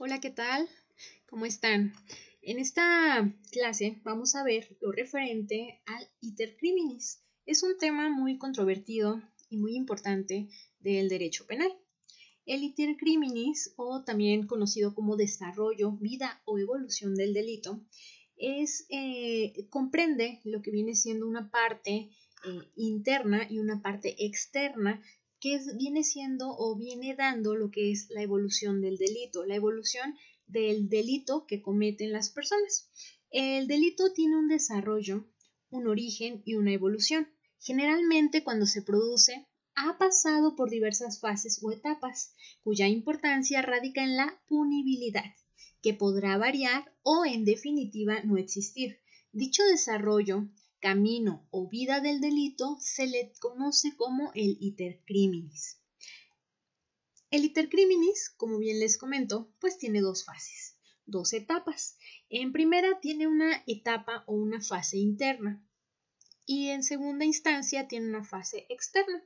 Hola, ¿qué tal? ¿Cómo están? En esta clase vamos a ver lo referente al iter criminis. Es un tema muy controvertido y muy importante del derecho penal. El iter criminis, o también conocido como desarrollo, vida o evolución del delito, comprende lo que viene siendo una parte interna y una parte externa que viene siendo o viene dando lo que es la evolución del delito que cometen las personas. El delito tiene un desarrollo, un origen y una evolución. Generalmente cuando se produce ha pasado por diversas fases o etapas, cuya importancia radica en la punibilidad, que podrá variar o en definitiva no existir. Dicho desarrollo, camino o vida del delito se le conoce como el iter criminis. El iter criminis, como bien les comento, pues tiene dos fases, dos etapas. En primera tiene una etapa o una fase interna y en segunda instancia tiene una fase externa.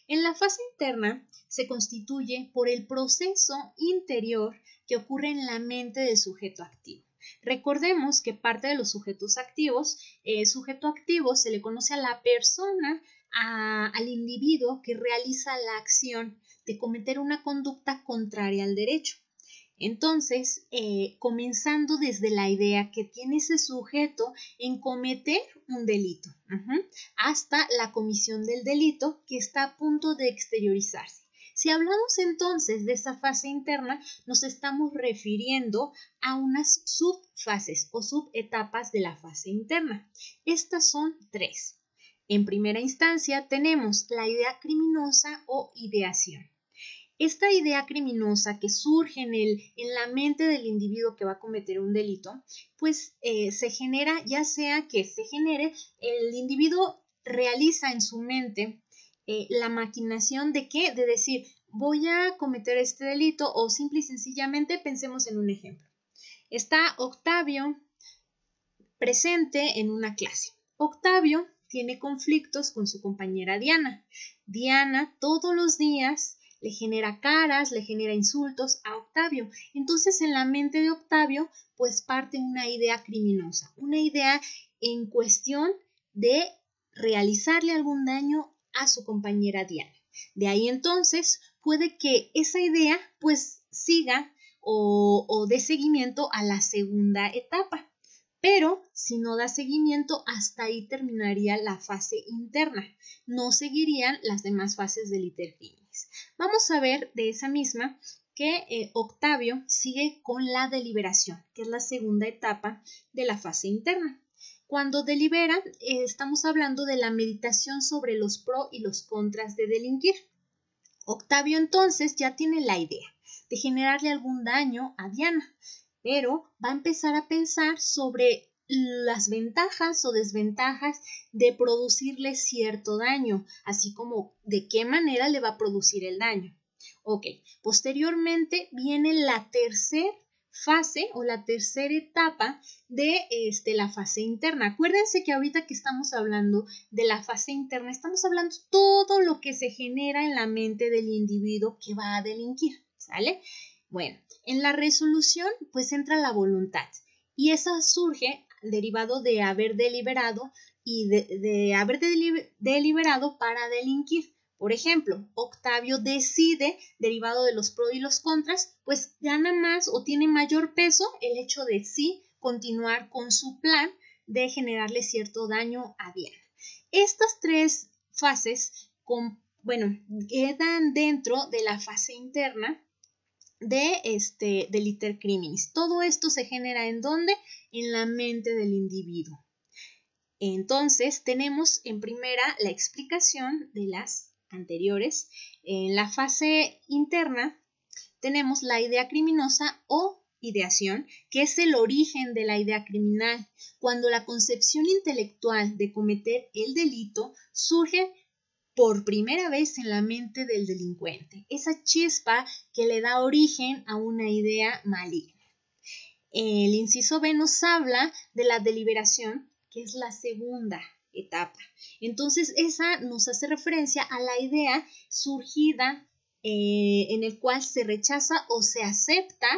En la fase interna se constituye por el proceso interior que ocurre en la mente del sujeto activo. Recordemos que parte de los sujetos activos, sujeto activo se le conoce a la persona, al individuo que realiza la acción de cometer una conducta contraria al derecho. Entonces, comenzando desde la idea que tiene ese sujeto en cometer un delito, hasta la comisión del delito que está a punto de exteriorizarse. Si hablamos entonces de esa fase interna, nos estamos refiriendo a unas subfases o subetapas de la fase interna. Estas son tres. En primera instancia tenemos la idea criminosa o ideación. Esta idea criminosa que surge en la mente del individuo que va a cometer un delito, pues se genera, ya sea que se genere, el individuo realiza en su mente la maquinación de qué, de decir, voy a cometer este delito o simple y sencillamente pensemos en un ejemplo. Está Octavio presente en una clase. Octavio tiene conflictos con su compañera Diana. Diana todos los días le genera caras, le genera insultos a Octavio. Entonces en la mente de Octavio pues parte una idea criminosa, una idea en cuestión de realizarle algún daño a su compañera Diana. De ahí entonces puede que esa idea pues siga o dé seguimiento a la segunda etapa. Pero si no da seguimiento, hasta ahí terminaría la fase interna. No seguirían las demás fases del iter criminis. Vamos a ver de esa misma que Octavio sigue con la deliberación, que es la segunda etapa de la fase interna. Cuando delibera, estamos hablando de la meditación sobre los pros y los contras de delinquir. Octavio entonces ya tiene la idea de generarle algún daño a Diana, pero va a empezar a pensar sobre las ventajas o desventajas de producirle cierto daño, así como de qué manera le va a producir el daño. Ok, posteriormente viene la tercera fase o la tercera etapa de la fase interna. Acuérdense que ahorita que estamos hablando de la fase interna, estamos hablando todo lo que se genera en la mente del individuo que va a delinquir, ¿sale? Bueno, en la resolución pues entra la voluntad y esa surge derivado de haber deliberado y de haber deliberado para delinquir. Por ejemplo, Octavio decide, derivado de los pros y los contras, pues gana más o tiene mayor peso el hecho de sí continuar con su plan de generarle cierto daño a Diana. Estas tres fases, quedan dentro de la fase interna del iter criminis. Todo esto se genera ¿en dónde? En la mente del individuo. Entonces, tenemos en primera la explicación de las anteriores. En la fase interna tenemos la idea criminosa o ideación, que es el origen de la idea criminal, cuando la concepción intelectual de cometer el delito surge por primera vez en la mente del delincuente, esa chispa que le da origen a una idea maligna. El inciso B nos habla de la deliberación, que es la segunda etapa. Entonces, esa nos hace referencia a la idea surgida en el cual se rechaza o se acepta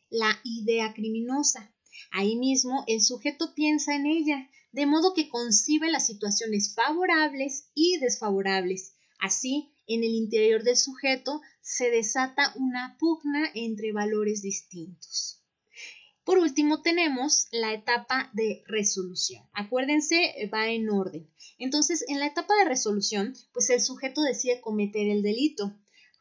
la idea criminosa. Ahí mismo el sujeto piensa en ella, de modo que concibe las situaciones favorables y desfavorables. Así, en el interior del sujeto se desata una pugna entre valores distintos. Por último, tenemos la etapa de resolución. Acuérdense, va en orden. Entonces, en la etapa de resolución, pues el sujeto decide cometer el delito,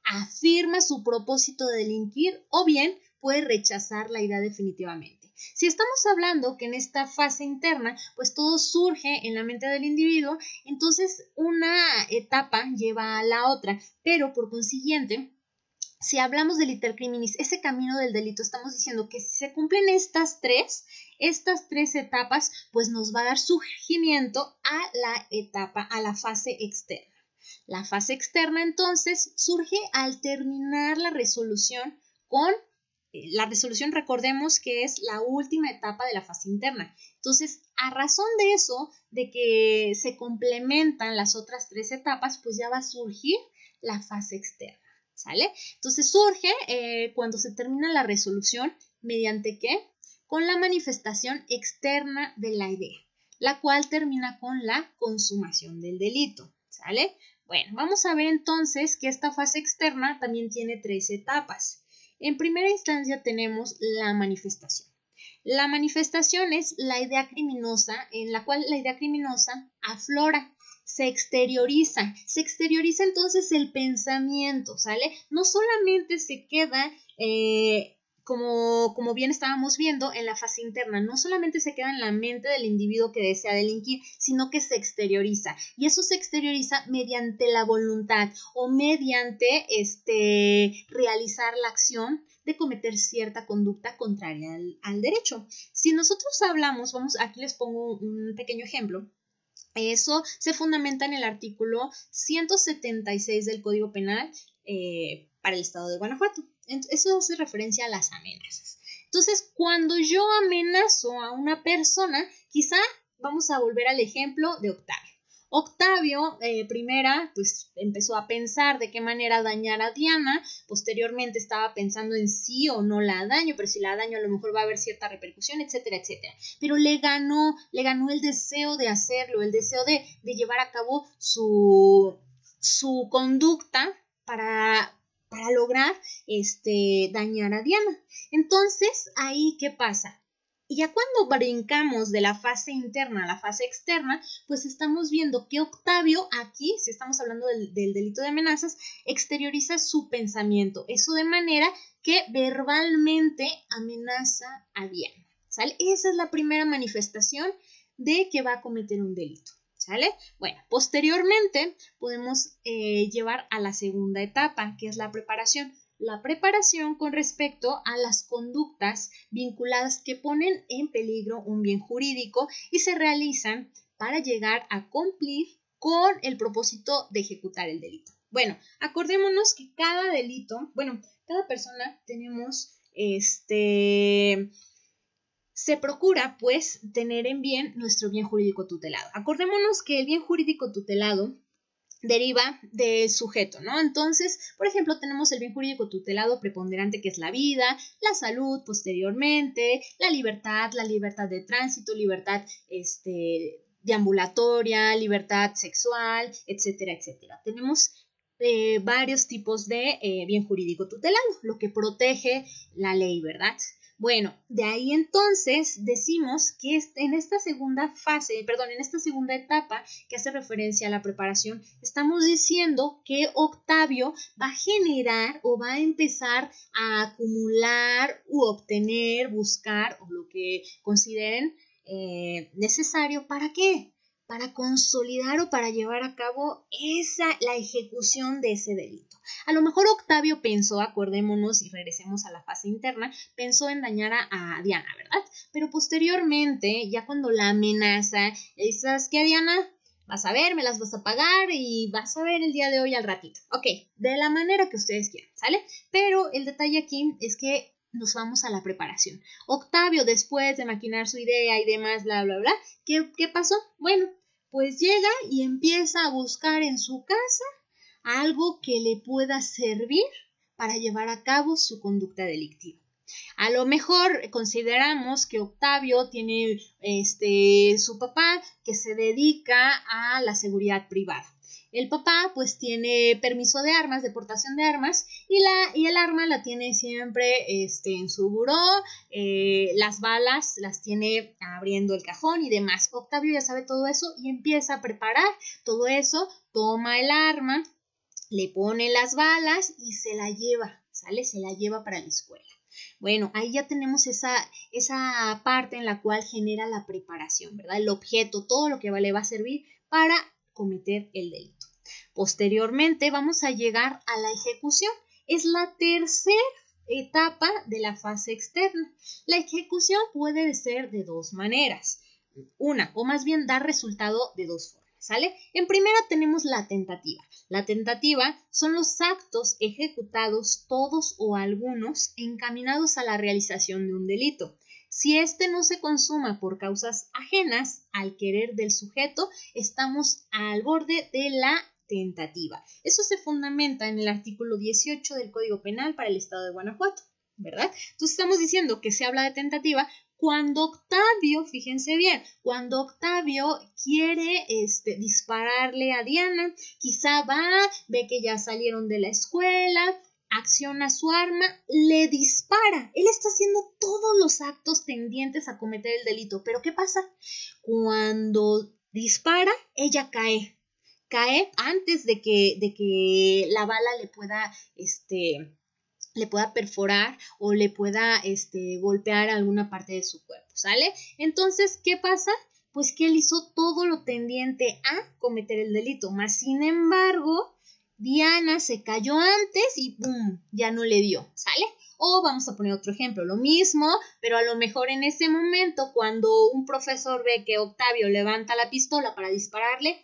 afirma su propósito de delinquir o bien puede rechazar la idea definitivamente. Si estamos hablando que en esta fase interna, pues todo surge en la mente del individuo, entonces una etapa lleva a la otra, pero por consiguiente, si hablamos del iter criminis, ese camino del delito, estamos diciendo que si se cumplen estas tres etapas, pues nos va a dar surgimiento a la fase externa. La fase externa, entonces, surge al terminar la resolución la resolución, recordemos que es la última etapa de la fase interna. Entonces, a razón de eso, de que se complementan las otras tres etapas, pues ya va a surgir la fase externa. ¿Sale? Entonces surge cuando se termina la resolución, ¿mediante qué? Con la manifestación externa de la idea, la cual termina con la consumación del delito. ¿Sale? Bueno, vamos a ver entonces que esta fase externa también tiene tres etapas. En primera instancia tenemos la manifestación. La manifestación es la idea criminosa, en la cual la idea criminosa aflora. Se exterioriza entonces el pensamiento, ¿sale? No solamente se queda, como bien estábamos viendo en la fase interna, no solamente se queda en la mente del individuo que desea delinquir, sino que se exterioriza. Y eso se exterioriza mediante la voluntad o mediante realizar la acción de cometer cierta conducta contraria al derecho. Si nosotros hablamos, aquí les pongo un pequeño ejemplo. Eso se fundamenta en el artículo 176 del Código Penal para el estado de Guanajuato. Eso hace referencia a las amenazas. Entonces, cuando yo amenazo a una persona, quizá vamos a volver al ejemplo de Octavio. Octavio, pues empezó a pensar de qué manera dañar a Diana, posteriormente estaba pensando en sí o no la daño, pero si la daño a lo mejor va a haber cierta repercusión, etcétera, etcétera. Pero le ganó el deseo de hacerlo, el deseo de llevar a cabo su conducta para lograr dañar a Diana. Entonces, ahí, ¿qué pasa? Y ya cuando brincamos de la fase interna a la fase externa, pues estamos viendo que Octavio aquí, si estamos hablando del delito de amenazas, exterioriza su pensamiento. Eso de manera que verbalmente amenaza a Diana. ¿Sale? Esa es la primera manifestación de que va a cometer un delito. ¿Sale? Bueno, posteriormente podemos llevar a la segunda etapa, que es la preparación. La preparación con respecto a las conductas vinculadas que ponen en peligro un bien jurídico y se realizan para llegar a cumplir con el propósito de ejecutar el delito. Bueno, acordémonos que cada delito, cada persona tenemos se procura, pues, tener en bien nuestro bien jurídico tutelado. Acordémonos que el bien jurídico tutelado deriva del sujeto, ¿no? Entonces, por ejemplo, tenemos el bien jurídico tutelado preponderante, que es la vida, la salud posteriormente, la libertad de tránsito, libertad deambulatoria, libertad sexual, etcétera, etcétera. Tenemos varios tipos de bien jurídico tutelado, lo que protege la ley, ¿verdad? Bueno, de ahí entonces decimos que en esta segunda etapa que hace referencia a la preparación, estamos diciendo que Octavio va a generar o va a empezar a acumular u obtener, buscar o lo que consideren necesario. ¿Para qué? Para consolidar o para llevar a cabo la ejecución de ese delito. A lo mejor Octavio pensó, acordémonos y regresemos a la fase interna, pensó en dañar a Diana, ¿verdad? Pero posteriormente, ya cuando la amenaza, le dice, ¿sabes qué, Diana? Vas a ver, me las vas a pagar y vas a ver el día de hoy al ratito. Ok, de la manera que ustedes quieran, ¿sale? Pero el detalle aquí es que nos vamos a la preparación. Octavio, después de maquinar su idea y demás, bla, bla, bla, ¿qué pasó? Bueno, pues llega y empieza a buscar en su casa algo que le pueda servir para llevar a cabo su conducta delictiva. A lo mejor consideramos que Octavio tiene su papá que se dedica a la seguridad privada. El papá pues tiene permiso de armas, de portación de armas, y el arma la tiene siempre en su buró, las balas las tiene abriendo el cajón y demás. Octavio ya sabe todo eso y empieza a preparar todo eso, toma el arma, le pone las balas y se la lleva, ¿sale? Se la lleva para la escuela. Bueno, ahí ya tenemos esa parte en la cual genera la preparación, ¿verdad? El objeto, todo lo que le va a servir para cometer el delito. Posteriormente vamos a llegar a la ejecución. Es la tercera etapa de la fase externa. La ejecución puede ser de dos maneras. Una, o más bien dar resultado de dos formas, ¿sale? En primera tenemos la tentativa. La tentativa son los actos ejecutados, todos o algunos, encaminados a la realización de un delito. Si este no se consuma por causas ajenas al querer del sujeto, estamos al borde de la tentativa. Eso se fundamenta en el artículo 18 del Código Penal para el Estado de Guanajuato, ¿verdad? Entonces estamos diciendo que se habla de tentativa cuando Octavio, fíjense bien, cuando Octavio quiere dispararle a Diana, quizá ve que ya salieron de la escuela, acciona su arma, le dispara. Él está haciendo todos los actos tendientes a cometer el delito. Pero ¿qué pasa? Cuando dispara, ella cae antes de que la bala le pueda perforar o le pueda golpear alguna parte de su cuerpo, ¿sale? Entonces, ¿qué pasa? Pues que él hizo todo lo tendiente a cometer el delito, más sin embargo, Diana se cayó antes y ¡pum! Ya no le dio, ¿sale? O vamos a poner otro ejemplo, lo mismo, pero a lo mejor en ese momento, cuando un profesor ve que Octavio levanta la pistola para dispararle,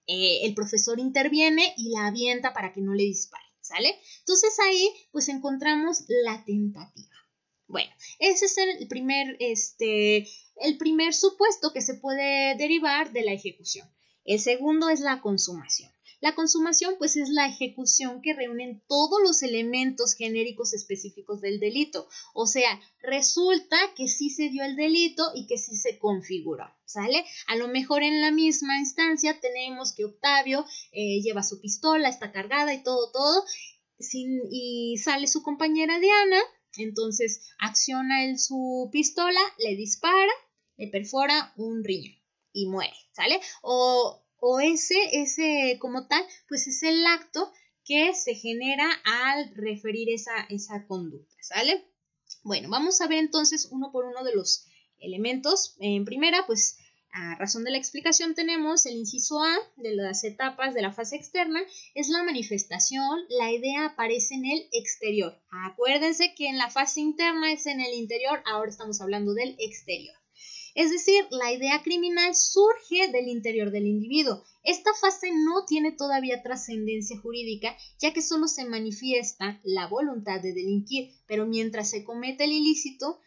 el profesor interviene y la avienta para que no le dispare, ¿sale? Entonces ahí pues encontramos la tentativa. Bueno, ese es el primer supuesto que se puede derivar de la ejecución. El segundo es la consumación. La consumación pues es la ejecución que reúnen todos los elementos genéricos específicos del delito. O sea, resulta que sí se dio el delito y que sí se configuró, ¿sale? A lo mejor en la misma instancia tenemos que Octavio lleva su pistola, está cargada y todo, y sale su compañera Diana, entonces acciona él su pistola, le dispara, le perfora un riñón y muere, ¿sale? O ese como tal, pues es el acto que se genera al referir esa conducta, ¿sale? Bueno, vamos a ver entonces uno por uno de los elementos. En primera, pues a razón de la explicación tenemos el inciso A de las etapas de la fase externa, es la manifestación, la idea aparece en el exterior. Acuérdense que en la fase interna es en el interior, ahora estamos hablando del exterior. Es decir, la idea criminal surge del interior del individuo. Esta fase no tiene todavía trascendencia jurídica, ya que solo se manifiesta la voluntad de delinquir, pero mientras se comete el ilícito,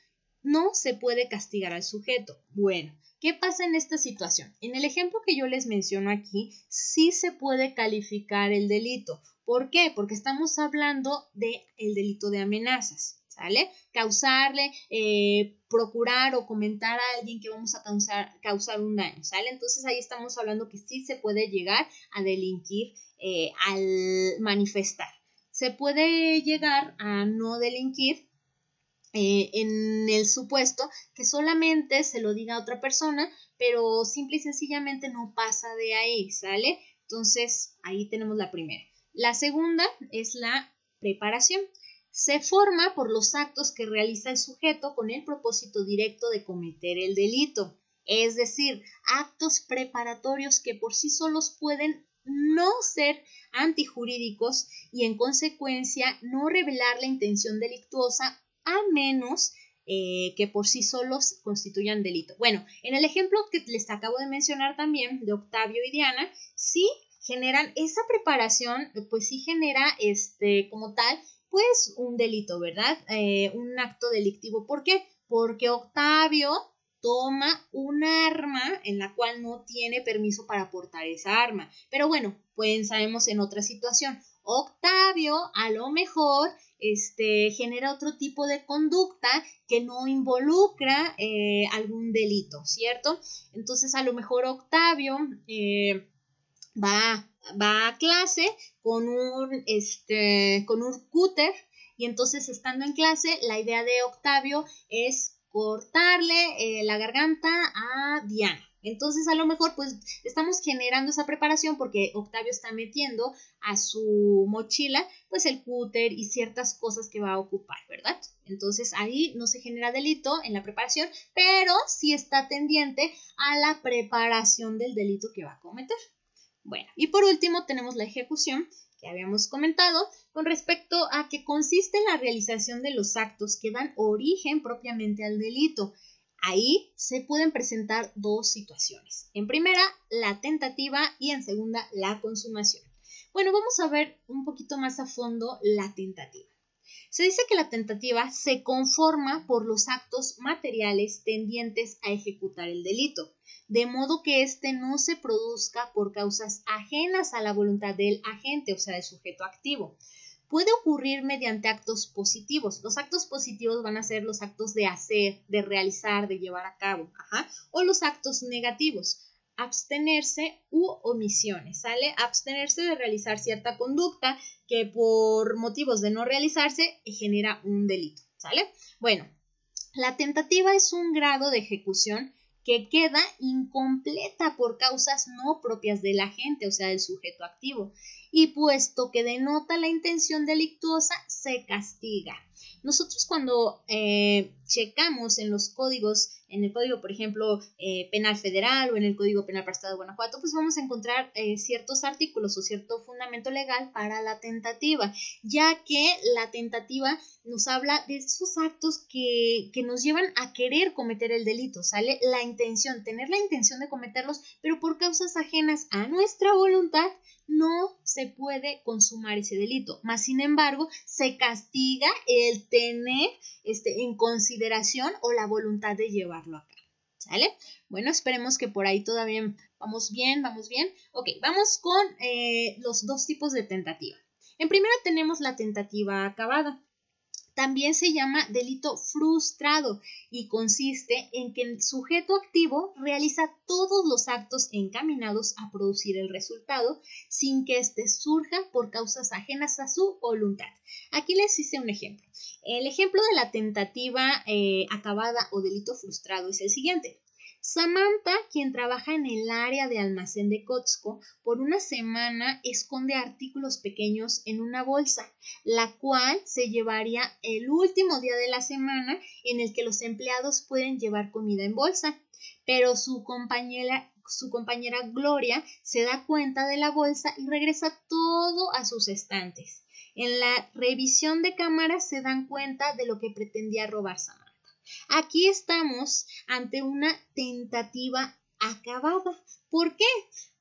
no se puede castigar al sujeto. Bueno, ¿qué pasa en esta situación? En el ejemplo que yo les menciono aquí, sí se puede calificar el delito. ¿Por qué? Porque estamos hablando del delito de amenazas, ¿sale? Causarle, procurar o comentar a alguien que vamos a causar un daño, ¿sale? Entonces ahí estamos hablando que sí se puede llegar a delinquir al manifestar. Se puede llegar a no delinquir en el supuesto que solamente se lo diga a otra persona, pero simple y sencillamente no pasa de ahí, ¿sale? Entonces, ahí tenemos la primera. La segunda es la preparación. Se forma por los actos que realiza el sujeto con el propósito directo de cometer el delito. Es decir, actos preparatorios que por sí solos pueden no ser antijurídicos y en consecuencia no revelar la intención delictuosa a menos que por sí solos constituyan delito. Bueno, en el ejemplo que les acabo de mencionar también de Octavio y Diana, sí generan esa preparación, pues sí genera como tal, pues un delito, ¿verdad? Un acto delictivo. ¿Por qué? Porque Octavio toma un arma en la cual no tiene permiso para portar esa arma. Pero bueno, pues sabemos en otra situación. Octavio a lo mejor genera otro tipo de conducta que no involucra algún delito, ¿cierto? Entonces a lo mejor Octavio va a clase con un cúter, y entonces estando en clase la idea de Octavio es cortarle la garganta a Diana. Entonces a lo mejor pues estamos generando esa preparación porque Octavio está metiendo a su mochila pues el cúter y ciertas cosas que va a ocupar, ¿verdad? Entonces ahí no se genera delito en la preparación, pero sí está tendiente a la preparación del delito que va a cometer. Bueno, y por último tenemos la ejecución, que habíamos comentado, con respecto a que consiste en la realización de los actos que dan origen propiamente al delito. Ahí se pueden presentar dos situaciones. En primera, la tentativa, y en segunda, la consumación. Bueno, vamos a ver un poquito más a fondo la tentativa. Se dice que la tentativa se conforma por los actos materiales tendientes a ejecutar el delito, de modo que éste no se produzca por causas ajenas a la voluntad del agente, o sea, del sujeto activo. Puede ocurrir mediante actos positivos. Los actos positivos van a ser los actos de hacer, de realizar, de llevar a cabo, o los actos negativos, abstenerse u omisiones, ¿sale? Abstenerse de realizar cierta conducta que por motivos de no realizarse genera un delito, ¿sale? Bueno, la tentativa es un grado de ejecución que queda incompleta por causas no propias del agente, o sea, del sujeto activo, y puesto que denota la intención delictuosa, se castiga. Nosotros cuando checamos en los códigos, en el código, por ejemplo, penal federal o en el código penal para el estado de Guanajuato, pues vamos a encontrar ciertos artículos o cierto fundamento legal para la tentativa, ya que la tentativa nos habla de esos actos que nos llevan a querer cometer el delito, ¿sale? La intención, tener la intención de cometerlos, pero por causas ajenas a nuestra voluntad, no se puede consumar ese delito. Más sin embargo, se castiga el tener en consideración o la voluntad de llevarlo a cabo, ¿sale? Bueno, esperemos que por ahí todavía vamos bien. Ok, vamos con los dos tipos de tentativa. En primera tenemos la tentativa acabada. También se llama delito frustrado y consiste en que el sujeto activo realiza todos los actos encaminados a producir el resultado sin que éste surja por causas ajenas a su voluntad. Aquí les hice un ejemplo. El ejemplo de la tentativa acabada o delito frustrado es el siguiente. Samantha, quien trabaja en el área de almacén de Costco, por una semana esconde artículos pequeños en una bolsa, la cual se llevaría el último día de la semana en el que los empleados pueden llevar comida en bolsa. Pero su compañera Gloria se da cuenta de la bolsa y regresa todo a sus estantes. En la revisión de cámaras se dan cuenta de lo que pretendía robar Samantha. Aquí estamos ante una tentativa acabada. ¿Por qué?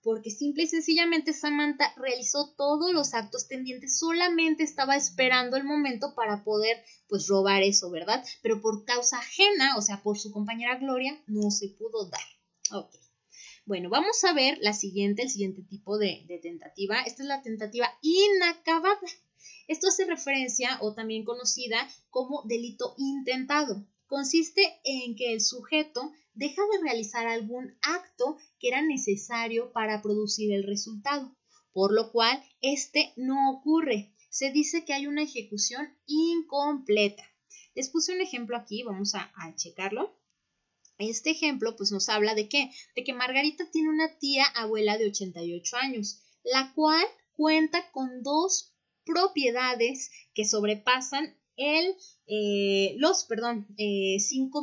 Porque simple y sencillamente Samantha realizó todos los actos tendientes, solamente estaba esperando el momento para poder pues robar eso, ¿verdad? Pero por causa ajena, o sea, por su compañera Gloria, no se pudo dar. Ok. Bueno, vamos a ver el siguiente tipo de tentativa. Esta es la tentativa inacabada. Esto hace referencia o también conocida como delito intentado. Consiste en que el sujeto deja de realizar algún acto que era necesario para producir el resultado, por lo cual este no ocurre. Se dice que hay una ejecución incompleta. Les puse un ejemplo aquí, vamos a checarlo. Este ejemplo pues nos habla de ¿qué? De que Margarita tiene una tía abuela de 88 años, la cual cuenta con dos propiedades que sobrepasan 5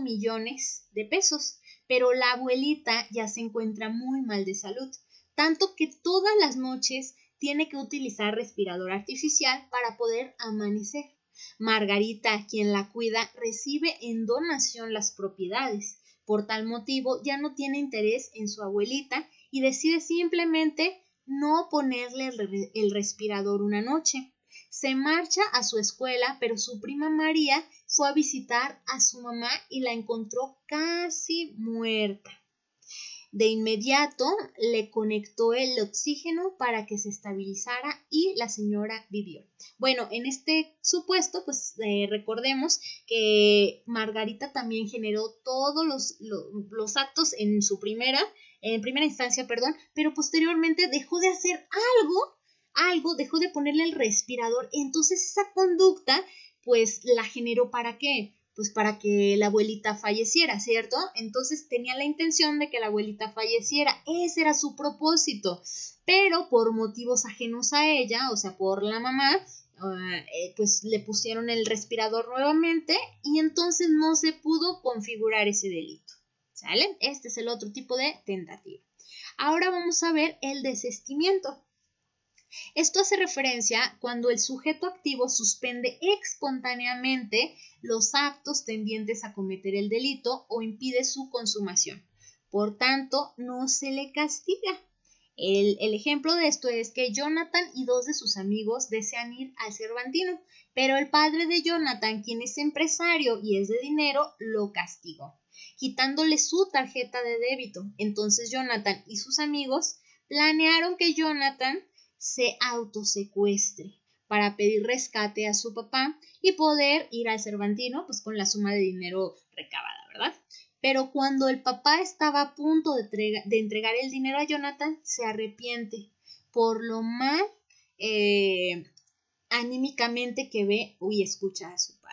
millones de pesos, pero la abuelita ya se encuentra muy mal de salud, tanto que todas las noches tiene que utilizar respirador artificial para poder amanecer. Margarita, quien la cuida, recibe en donación las propiedades. Por tal motivo, ya no tiene interés en su abuelita y decide simplemente no ponerle el respirador una noche. Se marcha a su escuela, pero su prima María fue a visitar a su mamá y la encontró casi muerta. De inmediato le conectó el oxígeno para que se estabilizara y la señora vivió. Bueno, en este supuesto, pues recordemos que Margarita también generó todos los actos en primera instancia, perdón, pero posteriormente dejó de hacer algo, dejó de ponerle el respirador. Entonces esa conducta, pues la generó ¿para qué? Pues para que la abuelita falleciera, ¿cierto? Entonces tenía la intención de que la abuelita falleciera, ese era su propósito, pero por motivos ajenos a ella, o sea, por la mamá, pues le pusieron el respirador nuevamente y entonces no se pudo configurar ese delito, ¿sale? Este es el otro tipo de tentativa. Ahora vamos a ver el desistimiento. Esto hace referencia cuando el sujeto activo suspende espontáneamente los actos tendientes a cometer el delito o impide su consumación. Por tanto, no se le castiga. El ejemplo de esto es que Jonathan y dos de sus amigos desean ir al Cervantino, pero el padre de Jonathan, quien es empresario y es de dinero, lo castigó, quitándole su tarjeta de débito. Entonces Jonathan y sus amigos planearon que Jonathan se autosecuestre para pedir rescate a su papá y poder ir al Cervantino pues con la suma de dinero recabada, ¿verdad? Pero cuando el papá estaba a punto de entregar el dinero a Jonathan, se arrepiente por lo mal anímicamente que ve y escucha a su padre.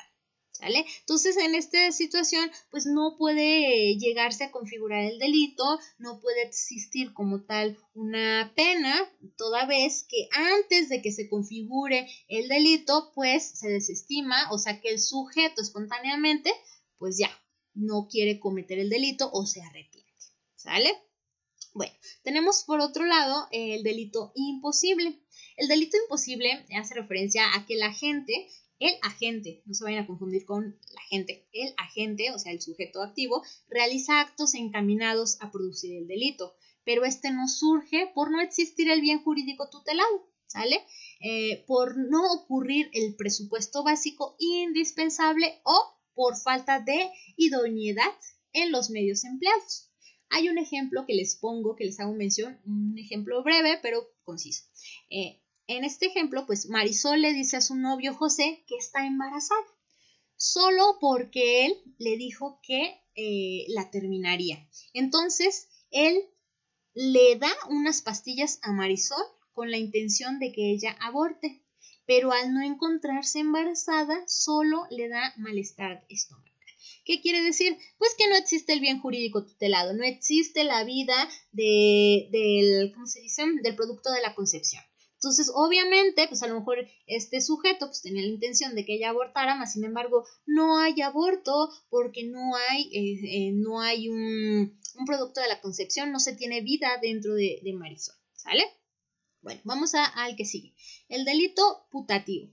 ¿Sale? Entonces, en esta situación, pues no puede llegarse a configurar el delito, no puede existir como tal una pena, toda vez que antes de que se configure el delito, pues se desestima, o sea que el sujeto espontáneamente, pues ya, no quiere cometer el delito o se arrepiente. ¿Sale? Bueno, tenemos por otro lado el delito imposible. El delito imposible hace referencia a que el agente, no se vayan a confundir con la gente, el agente, o sea, el sujeto activo, realiza actos encaminados a producir el delito, pero este no surge por no existir el bien jurídico tutelado, ¿sale? Por no ocurrir el presupuesto básico indispensable o por falta de idoneidad en los medios empleados. Hay un ejemplo que les pongo, que les hago mención, un ejemplo breve pero conciso. En este ejemplo, pues Marisol le dice a su novio José que está embarazada, solo porque él le dijo que la terminaría. Entonces, él le da unas pastillas a Marisol con la intención de que ella aborte, pero al no encontrarse embarazada, solo le da malestar estomacal. ¿Qué quiere decir? Pues que no existe el bien jurídico tutelado, no existe la vida del producto de la concepción. Entonces, obviamente, pues a lo mejor este sujeto pues tenía la intención de que ella abortara, mas sin embargo no hay aborto porque no hay un producto de la concepción, no se tiene vida dentro de Marisol, ¿sale? Bueno, vamos al que sigue. El delito putativo.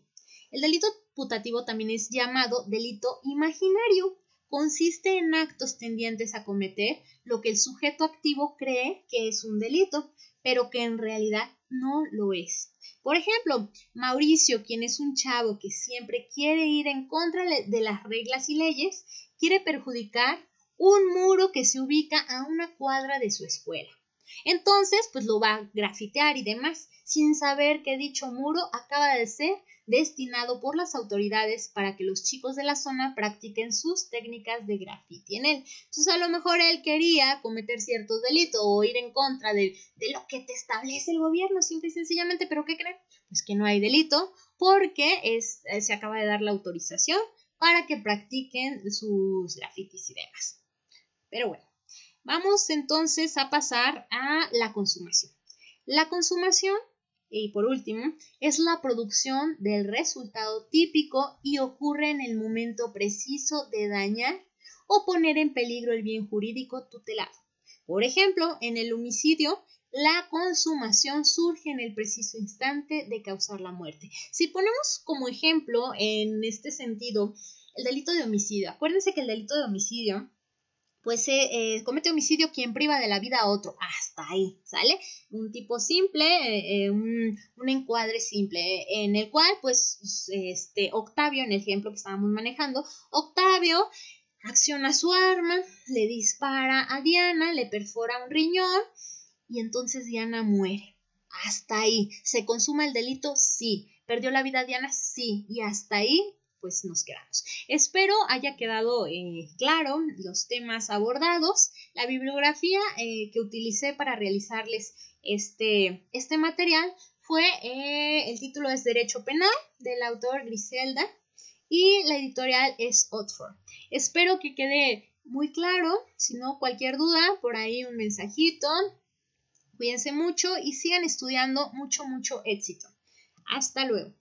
El delito putativo también es llamado delito imaginario. Consiste en actos tendientes a cometer lo que el sujeto activo cree que es un delito, pero que en realidad no lo es. Por ejemplo, Mauricio, quien es un chavo que siempre quiere ir en contra de las reglas y leyes, quiere perjudicar un muro que se ubica a una cuadra de su escuela. Entonces, pues lo va a grafitear y demás, sin saber que dicho muro acaba de ser destinado por las autoridades para que los chicos de la zona practiquen sus técnicas de graffiti en él. Entonces, a lo mejor él quería cometer ciertos delitos o ir en contra de lo que te establece el gobierno, simple y sencillamente, pero ¿qué creen? Pues que no hay delito porque se acaba de dar la autorización para que practiquen sus grafitis y demás. Pero bueno. Vamos entonces a pasar a la consumación. La consumación, y por último, es la producción del resultado típico y ocurre en el momento preciso de dañar o poner en peligro el bien jurídico tutelado. Por ejemplo, en el homicidio, la consumación surge en el preciso instante de causar la muerte. Si ponemos como ejemplo en este sentido el delito de homicidio, acuérdense que el delito de homicidio pues comete homicidio quien priva de la vida a otro. Hasta ahí, ¿sale? Un tipo simple, un encuadre simple, en el cual, pues, Octavio, en el ejemplo que estábamos manejando, Octavio acciona su arma, le dispara a Diana, le perfora un riñón y entonces Diana muere. Hasta ahí. ¿Se consuma el delito? Sí. ¿Perdió la vida Diana? Sí. Y hasta ahí pues nos quedamos. Espero haya quedado claro los temas abordados. La bibliografía que utilicé para realizarles este material fue, el título es Derecho Penal, del autor Griselda, y la editorial es Oxford. Espero que quede muy claro. Si no, cualquier duda, por ahí un mensajito. Cuídense mucho y sigan estudiando. Mucho éxito. Hasta luego.